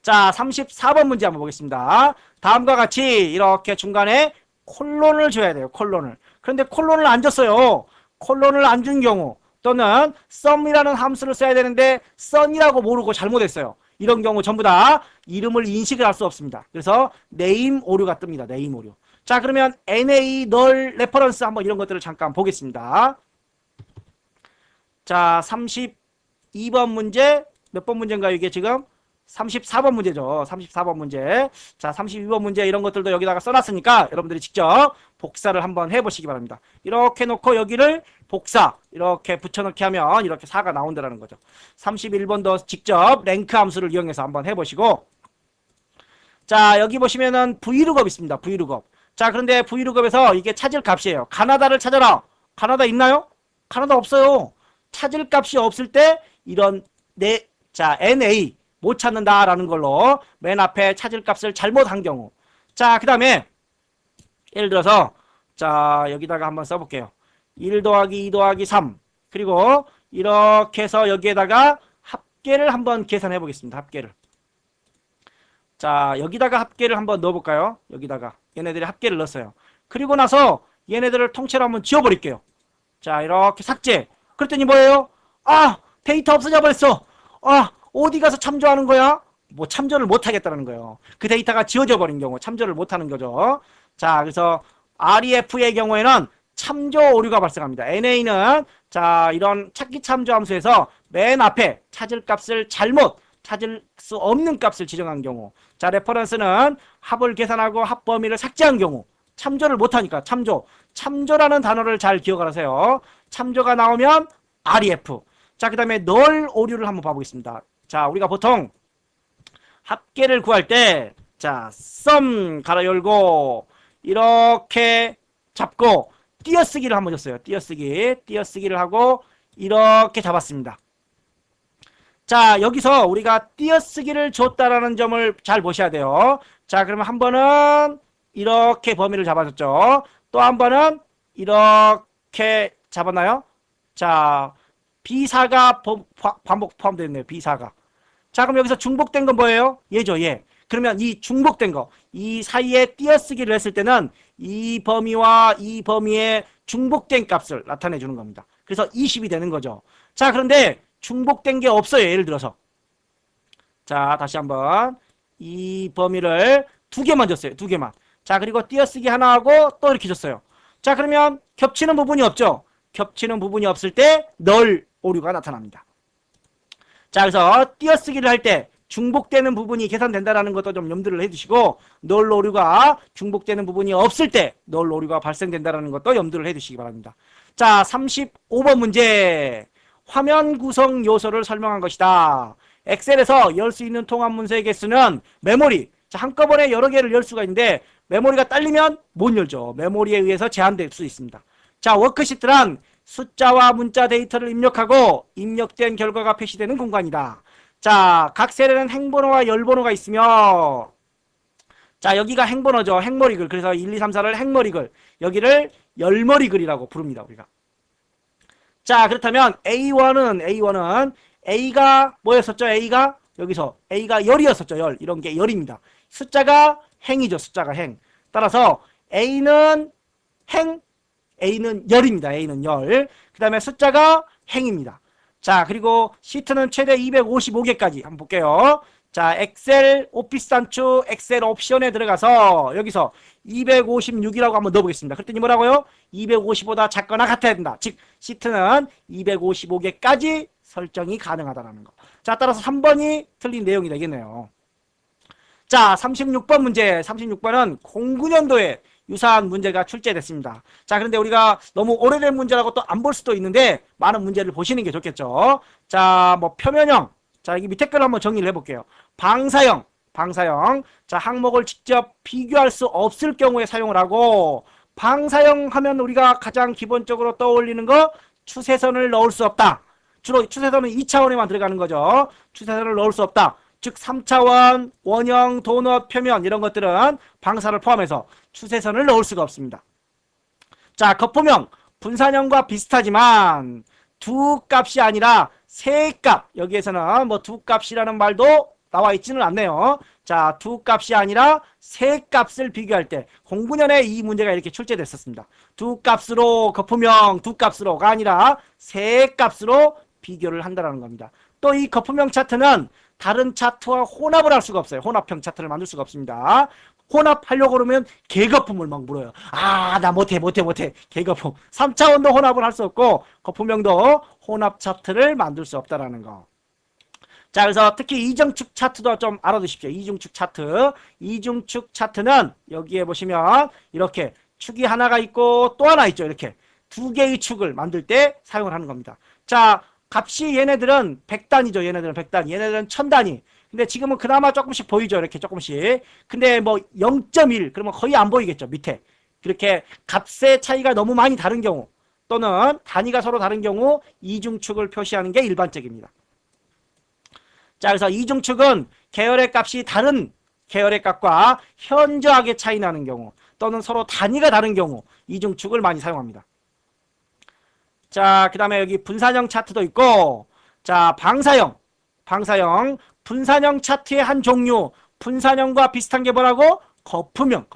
자, 34번 문제 한번 보겠습니다. 다음과 같이 이렇게 중간에 콜론을 줘야 돼요. 콜론을. 그런데 콜론을 안 줬어요. 콜론을 안 준 경우 또는 sum이라는 함수를 써야 되는데 sun이라고 모르고 잘못했어요. 이런 경우 전부 다 이름을 인식을 할 수 없습니다. 그래서 네임 오류가 뜹니다. 네임 오류. 자, 그러면 NA, 널, 레퍼런스 한번 이런 것들을 잠깐 보겠습니다. 자, 32번 문제 몇 번 문제인가요? 이게 지금 34번 문제죠. 34번 문제. 자, 32번 문제 이런 것들도 여기다가 써놨으니까 여러분들이 직접 복사를 한번 해보시기 바랍니다. 이렇게 놓고 여기를 복사 이렇게 붙여넣기 하면 이렇게 4가 나온다는 거죠. 31번도 직접 랭크 함수를 이용해서 한번 해보시고, 자, 여기 보시면은 vlookup 있습니다. vlookup. 자, 그런데 vlookup에서 이게 찾을 값이에요. 가나다를 찾아라. 가나다 있나요? 가나다 없어요. 찾을 값이 없을 때 이런 NA 못 찾는다라는 걸로 맨 앞에 찾을 값을 잘못한 경우. 자, 그 다음에 예를 들어서 자, 여기다가 한번 써볼게요. 1 더하기 2 더하기 3 그리고 이렇게 해서 여기에다가 합계를 한번 계산해 보겠습니다. 합계를. 자, 여기다가 합계를 한번 넣어볼까요? 여기다가 얘네들이 합계를 넣었어요. 그리고 나서 얘네들을 통째로 한번 지워버릴게요. 자, 이렇게 삭제. 그랬더니 뭐예요? 아, 데이터 없어져 버렸어. 아, 어디 가서 참조하는 거야? 뭐 참조를 못 하겠다는 거예요. 그 데이터가 지워져 버린 경우 참조를 못 하는 거죠. 자, 그래서 REF의 경우에는 참조 오류가 발생합니다. NA는 자, 이런 찾기 참조 함수에서 맨 앞에 찾을 값을 찾을 수 없는 값을 지정한 경우. 자, 레퍼런스는 합을 계산하고 합 범위를 삭제한 경우. 참조를 못하니까 참조라는 단어를 잘 기억하세요. 참조가 나오면 REF. 자, 그 다음에 널 오류를 한번 봐보겠습니다. 자, 우리가 보통 합계를 구할 때 자, sum 가로 열고 이렇게 잡고 띄어쓰기를 한번 줬어요. 띄어쓰기를 하고 이렇게 잡았습니다. 자, 여기서 우리가 띄어쓰기를 줬다라는 점을 잘 보셔야 돼요. 자, 그러면 한 번은 이렇게 범위를 잡아줬죠. 또 한 번은 이렇게 잡았나요? 자, B사가 반복 포함되어 있네요. B사가. 자, 그럼 여기서 중복된 건 뭐예요? 얘죠, 얘. 그러면 이 중복된 거, 이 사이에 띄어쓰기를 했을 때는 이 범위와 이 범위의 중복된 값을 나타내 주는 겁니다. 그래서 20이 되는 거죠. 자, 그런데 중복된 게 없어요. 예를 들어서. 자, 다시 한번 이 범위를 2개만 줬어요. 2개만. 자, 그리고 띄어쓰기 하나 하고 또 이렇게 줬어요. 자, 그러면 겹치는 부분이 없죠. 겹치는 부분이 없을 때 널 오류가 나타납니다. 자, 그래서 띄어쓰기를 할 때 중복되는 부분이 계산된다라는 것도 좀 염두를 해두시고, 널 오류가 중복되는 부분이 없을 때 널 오류가 발생된다라는 것도 염두를 해두시기 바랍니다. 자, 35번 문제. 화면 구성 요소를 설명한 것이다. 엑셀에서 열 수 있는 통합 문서의 개수는 메모리. 자, 한꺼번에 여러 개를 열 수가 있는데 메모리가 딸리면 못 열죠. 메모리에 의해서 제한될 수 있습니다. 자, 워크시트란 숫자와 문자 데이터를 입력하고 입력된 결과가 표시되는 공간이다. 자, 각 셀에는 행번호와 열번호가 있으며, 자, 여기가 행번호죠. 행머리글. 그래서 1, 2, 3, 4를 행머리글. 여기를 열머리글이라고 부릅니다, 우리가. 자, 그렇다면 A1은 A가 뭐였었죠? 여기서 A가 열이었었죠. 열. 이런 게 열입니다. 숫자가 행이죠. 숫자가 행. 따라서 A는 행, A는 열입니다. A는 열. 그 다음에 숫자가 행입니다. 자, 그리고 시트는 최대 255개까지 한번 볼게요. 자, 엑셀 오피스 단추 엑셀 옵션에 들어가서 여기서 256이라고 한번 넣어보겠습니다. 그랬더니 뭐라고요? 255보다 작거나 같아야 된다. 즉 시트는 255개까지 설정이 가능하다는 거. 자, 따라서 3번이 틀린 내용이 되겠네요. 자, 36번 문제. 36번은 09년도에 유사한 문제가 출제됐습니다. 자, 그런데 우리가 너무 오래된 문제라고 또 안 볼 수도 있는데 많은 문제를 보시는 게 좋겠죠. 자, 뭐 표면형. 자, 여기 밑에 걸 한번 정리를 해볼게요. 방사형. 자, 항목을 직접 비교할 수 없을 경우에 사용을 하고, 방사형 하면 우리가 가장 기본적으로 떠올리는 거 추세선을 넣을 수 없다. 주로 추세선은 2차원에만 들어가는 거죠. 추세선을 넣을 수 없다. 즉 3차원, 원형, 도넛, 표면 이런 것들은 방사를 포함해서 추세선을 넣을 수가 없습니다. 자, 거품형. 분산형과 비슷하지만 두 값이 아니라 세 값. 여기에서는 뭐 두 값이라는 말도 나와 있지는 않네요. 자, 두 값이 아니라 세 값을 비교할 때 09년에 이 문제가 이렇게 출제됐었습니다. 두 값으로 거품형 두 값으로가 아니라 세 값으로 비교를 한다는 겁니다. 또 이 거품형 차트는 다른 차트와 혼합을 할 수가 없어요. 혼합형 차트를 만들 수가 없습니다. 혼합하려고 그러면 개거품을 막 물어요. 아, 나 못해. 개거품. 3차원도 혼합을 할 수 없고 거품형도 혼합 차트를 만들 수 없다라는 거. 자, 그래서 특히 이중축 차트도 좀 알아두십시오. 이중축 차트. 이중축 차트는 여기에 보시면 이렇게 축이 하나가 있고 또 하나 있죠. 이렇게 두 개의 축을 만들 때 사용을 하는 겁니다. 자, 값이 얘네들은 100단위죠. 얘네들은 100단위. 얘네들은 1000단위. 근데 지금은 그나마 조금씩 보이죠. 이렇게 조금씩. 근데 뭐 0.1 그러면 거의 안 보이겠죠. 밑에. 그렇게 값의 차이가 너무 많이 다른 경우 또는 단위가 서로 다른 경우 이중축을 표시하는 게 일반적입니다. 자, 그래서 이중축은 계열의 값이 다른 계열의 값과 현저하게 차이 나는 경우 또는 서로 단위가 다른 경우 이중축을 많이 사용합니다. 자, 그 다음에 여기 분산형 차트도 있고, 자, 방사형. 분산형 차트의 한 종류. 분산형과 비슷한 게 뭐라고? 거품형.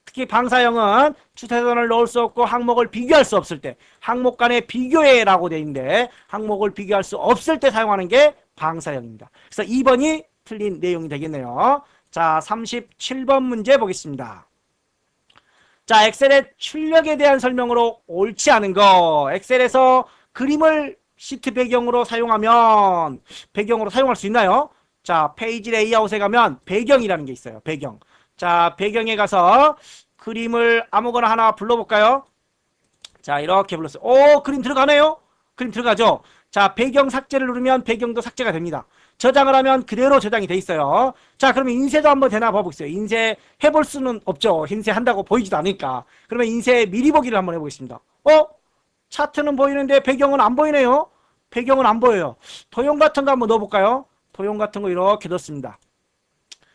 특히 방사형은 추세선을 넣을 수 없고 항목을 비교할 수 없을 때, 항목 간의 비교해라고 되어 있는데 항목을 비교할 수 없을 때 사용하는 게 방사형입니다. 그래서 2번이 틀린 내용이 되겠네요. 자, 37번 문제 보겠습니다. 자, 엑셀의 출력에 대한 설명으로 옳지 않은 거. 엑셀에서 그림을 시트 배경으로 사용하면 배경으로 사용할 수 있나요? 자, 페이지 레이아웃에 가면 배경이라는 게 있어요. 배경. 자, 배경에 가서 그림을 아무거나 하나 불러볼까요? 자, 이렇게 불렀어요. 오, 그림 들어가네요? 그림 들어가죠? 자, 배경 삭제를 누르면 배경도 삭제가 됩니다. 저장을 하면 그대로 저장이 돼 있어요. 자, 그러면 인쇄도 한번 되나 봐보겠어요. 인쇄 해볼 수는 없죠. 인쇄 한다고 보이지도 않으니까. 그러면 인쇄 미리 보기를 한번 해보겠습니다. 차트는 보이는데 배경은 안 보이네요. 배경은 안 보여요. 도형 같은 거 한번 넣어볼까요? 도형 같은 거 이렇게 넣습니다.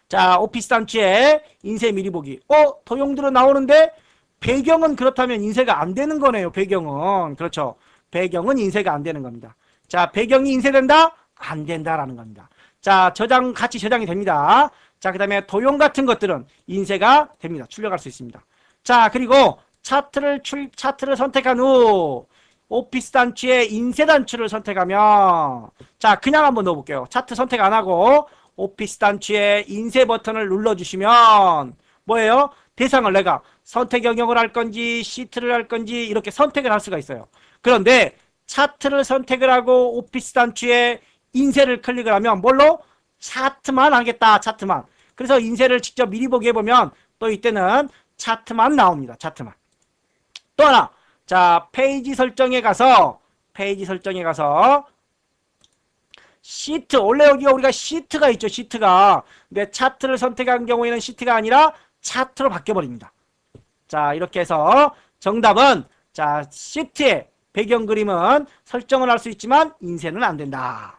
자, 오피스 단추에 인쇄 미리 보기. 도형들은 나오는데 배경은 그렇다면 인쇄가 안 되는 거네요. 배경은. 그렇죠. 배경은 인쇄가 안 되는 겁니다. 자, 배경이 인쇄된다? 안 된다라는 겁니다. 자, 같이 저장이 됩니다. 자, 그 다음에 도형 같은 것들은 인쇄가 됩니다. 출력할 수 있습니다. 자, 그리고 차트를 선택한 후 오피스 단추에 인쇄 단추를 선택하면, 자, 그냥 한번 넣어볼게요. 차트 선택 안 하고 오피스 단추에 인쇄 버튼을 눌러주시면 뭐예요? 대상을 내가 선택 영역을 할 건지 시트를 할 건지 이렇게 선택을 할 수가 있어요. 그런데 차트를 선택을 하고 오피스 단추에 인쇄를 클릭을 하면 뭘로? 차트만 하겠다. 차트만. 그래서 인쇄를 직접 미리 보기 해보면 또 이때는 차트만 나옵니다. 차트만. 또 하나. 자, 페이지 설정에 가서 시트, 원래 여기가 우리가 시트가 있죠. 시트가. 근데 차트를 선택한 경우에는 시트가 아니라 차트로 바뀌어버립니다. 자, 이렇게 해서 정답은, 자, 시트의 배경 그림은 설정을 할 수 있지만 인쇄는 안 된다.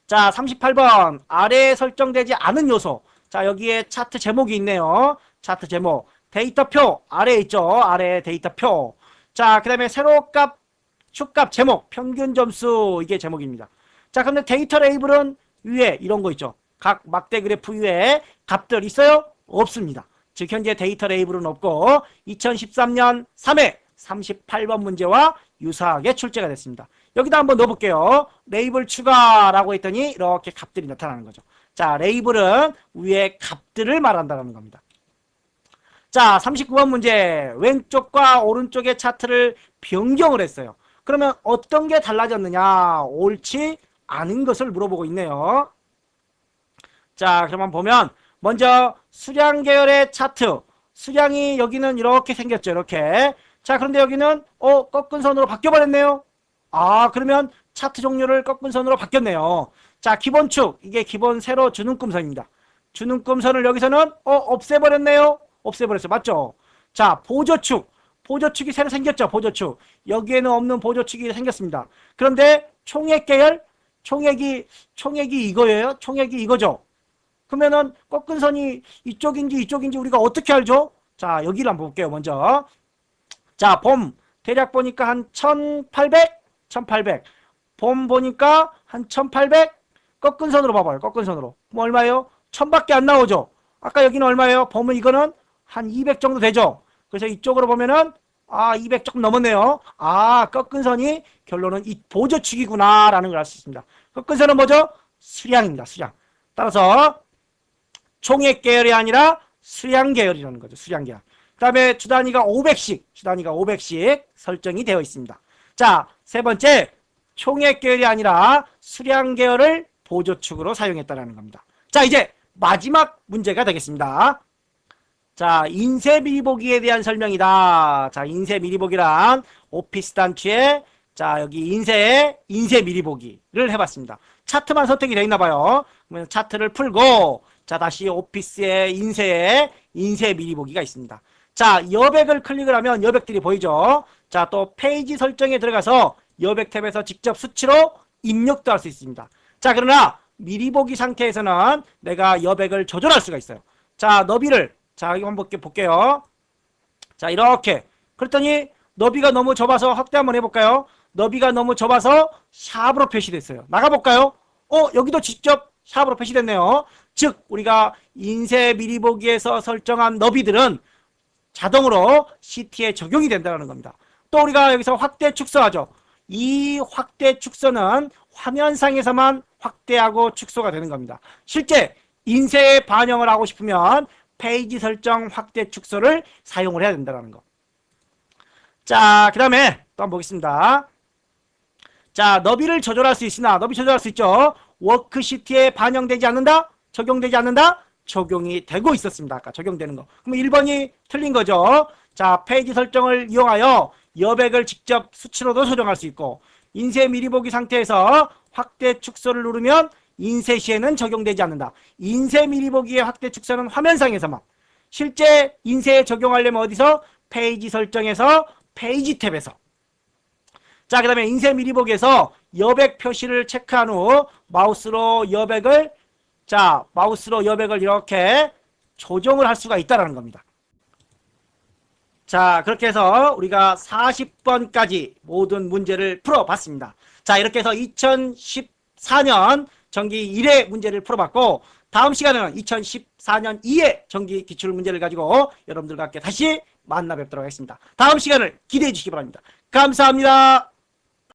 자, 38번. 아래에 설정되지 않은 요소. 자, 여기에 차트 제목이 있네요. 차트 제목. 데이터표. 아래에 있죠. 아래에 데이터표. 자, 그 다음에 세로 값, 축값 제목. 평균 점수. 이게 제목입니다. 자, 근데 데이터 레이블은 위에 이런 거 있죠. 각 막대 그래프 위에 값들 있어요? 없습니다. 즉 현재 데이터 레이블은 없고 2013년 3회 38번 문제와 유사하게 출제가 됐습니다. 여기다 한번 넣어볼게요. 레이블 추가라고 했더니 이렇게 값들이 나타나는 거죠. 자, 레이블은 위에 값들을 말한다는 겁니다. 자, 39번 문제. 왼쪽과 오른쪽의 차트를 변경을 했어요. 그러면 어떤 게 달라졌느냐? 옳지 않은 것을 물어보고 있네요. 자, 그러면 보면 먼저 수량 계열의 차트. 수량이 여기는 이렇게 생겼죠. 이렇게. 자, 그런데 여기는 꺾은 선으로 바뀌어버렸네요. 아, 그러면 차트 종류를 꺾은 선으로 바뀌었네요. 자, 기본축. 이게 기본 세로 주눈금선입니다. 주눈금선을 여기서는 없애버렸네요. 없애버렸어요. 맞죠? 자, 보조축. 보조축이 새로 생겼죠. 보조축. 여기에는 없는 보조축이 생겼습니다. 그런데 총액 계열. 총액이 이거예요. 총액이 이거죠. 그러면은 꺾은 선이 이쪽인지 우리가 어떻게 알죠? 자, 여기를 한번 볼게요. 먼저. 자, 봄. 대략 보니까 한 1800? 1800. 봄 보니까 한 1800? 꺾은 선으로 봐봐요. 꺾은 선으로. 뭐 얼마예요? 1000밖에 안 나오죠? 아까 여기는 얼마예요? 봄은 이거는 한 200 정도 되죠? 그래서 이쪽으로 보면은 200 조금 넘었네요. 꺾은 선이 결론은 이 보조축이구나 라는 걸 알 수 있습니다. 꺾은 선은 뭐죠? 수량입니다. 수량. 따라서 총액 계열이 아니라 수량 계열이라는 거죠. 수량 계열. 그 다음에 주 단위가 500씩 설정이 되어 있습니다. 자, 세 번째, 총액 계열이 아니라 수량 계열을 보조축으로 사용했다는 겁니다. 자, 이제 마지막 문제가 되겠습니다. 자, 인쇄 미리 보기에 대한 설명이다. 자, 인쇄 미리 보기란 오피스 단추에 자, 여기 인쇄 미리 보기를 해봤습니다. 차트만 선택이 되어 있나 봐요. 그러면 차트를 풀고 자, 다시 오피스의 인쇄 미리 보기가 있습니다. 자, 여백을 클릭을 하면 여백들이 보이죠. 자, 또 페이지 설정에 들어가서 여백 탭에서 직접 수치로 입력도 할 수 있습니다. 자, 그러나 미리 보기 상태에서는 내가 여백을 조절할 수가 있어요. 자, 너비를 자, 이거 한번 볼게요. 자, 이렇게. 그랬더니 너비가 너무 좁아서 확대 한번 해볼까요? 너비가 너무 좁아서 샵으로 표시됐어요. 나가볼까요? 여기도 직접 샵으로 표시됐네요. 즉, 우리가 인쇄 미리 보기에서 설정한 너비들은 자동으로 CT에 적용이 된다는 겁니다. 또 우리가 여기서 확대 축소하죠. 이 확대 축소는 화면상에서만 확대하고 축소가 되는 겁니다. 실제 인쇄에 반영을 하고 싶으면 페이지 설정 확대 축소를 사용을 해야 된다는 거. 자, 그 다음에 또 한번 보겠습니다. 자, 너비를 조절할 수 있으나 너비 조절할 수 있죠. 워크시트에 반영되지 않는다? 적용되지 않는다? 적용이 되고 있었습니다. 아까 적용되는 거. 그럼 1번이 틀린 거죠. 자, 페이지 설정을 이용하여 여백을 직접 수치로도 조정할 수 있고 인쇄 미리 보기 상태에서 확대 축소를 누르면 인쇄 시에는 적용되지 않는다. 인쇄 미리 보기의 확대 축소는 화면상에서만. 실제 인쇄에 적용하려면 어디서? 페이지 설정에서 페이지 탭에서. 자, 그 다음에 인쇄 미리 보기에서 여백 표시를 체크한 후 마우스로 여백을 이렇게 조정을 할 수가 있다는 겁니다. 자, 그렇게 해서 우리가 40번까지 모든 문제를 풀어봤습니다. 자, 이렇게 해서 2014년 정기 1회 문제를 풀어봤고 다음 시간에는 2014년 2회 정기 기출 문제를 가지고 여러분들과 함께 다시 만나 뵙도록 하겠습니다. 다음 시간을 기대해 주시기 바랍니다. 감사합니다.